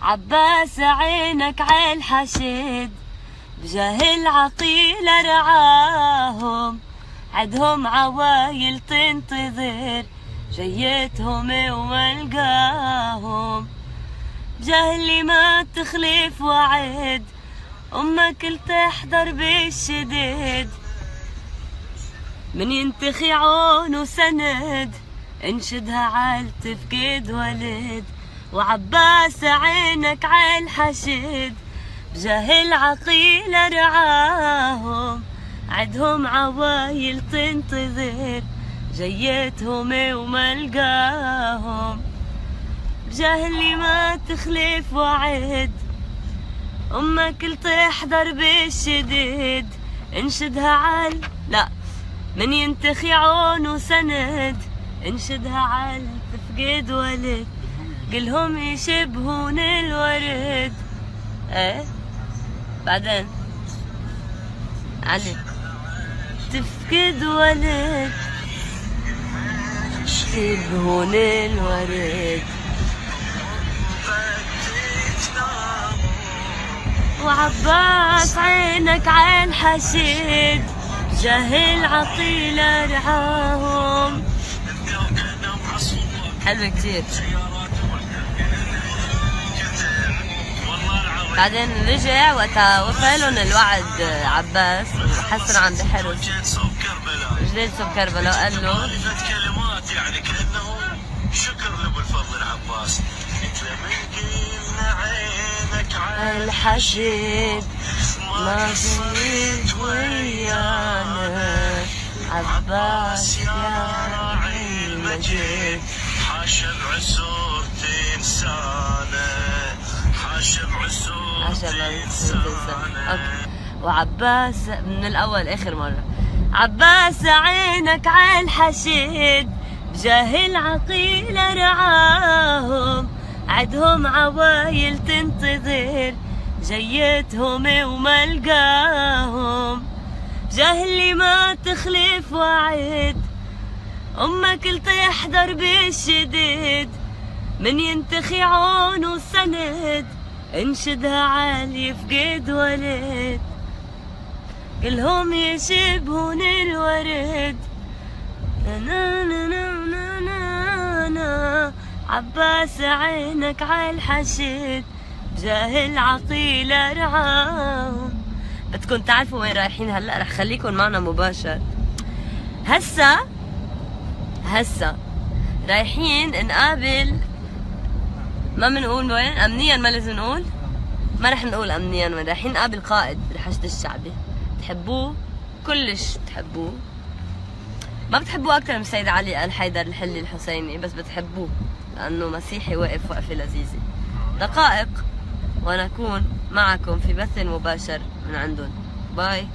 عباس عينك عالحشد بجاه العقيلة رعاهم، عدهم عوايل تنتظر جيتهم وملقاهم، بجاه اللي ما تخلف وعد أمك لتحضر بالشديد، من ينتخي عون وسند انشدها عال تفقد ولد. وعباس عينك عالحشد بجاه العقيلة رعاهم، عدهم عوايل تنتظر جيتهم وملقاهم، بجاه اللي ما تخلف وعد أمك لتحضر بالشديد انشدها عال لا من ينتخي عون وسند انشدها عال تفقد ولد، قلهم يشبهون الورد. ايه بعدين علي تفقد ولد يشبهون الورد. وعباس عينك عالحشد جاه العقيلة رعاهم. حلو كتير. بعدين رجع وقتها وفالن الوعد عباس وحسن عم بحرس جليل صوب كربلاء وقال له كلمات يعني كأنه شكر لابو الفضل العباس، قلت له من قلنا عينك عالحشد ما زلت ويانا عباس يا راعي المجد، حاشا بعسور تنسانا حاشا بعسور تنسانا. وعباس من الاول اخر مره. عباس عينك عالحشد بجاه العقيلة رعاهم، عدهم عوايل تنتظر جيتهم وملقاهم، بجاه اللي ما تخلف وعد أمك لتحضر بالشديد، من ينتخي عون وسند انشدها عالي يفقد ولد، كلهم يشبهون الورد. نا نا نا نا نا نا. عباس عينك عالحشد بجاه العقيلة رعاهم. بدكم تعرفوا وين رايحين هلا؟ رح خليكم معنا مباشر. هسا رايحين نقابل، ما بنقول وين امنيا، ما لازم نقول، ما رح نقول امنيا وين. رايحين نقابل قائد بالحشد الشعبي، بتحبوه كلش، بتحبوه، ما بتحبوه اكثر من سيد علي ال حيدر الحلي الحسيني، بس بتحبوه لانه مسيحي واقف وقفه لذيذه. دقائق ونكون معكم في بث مباشر من عندهم. باي.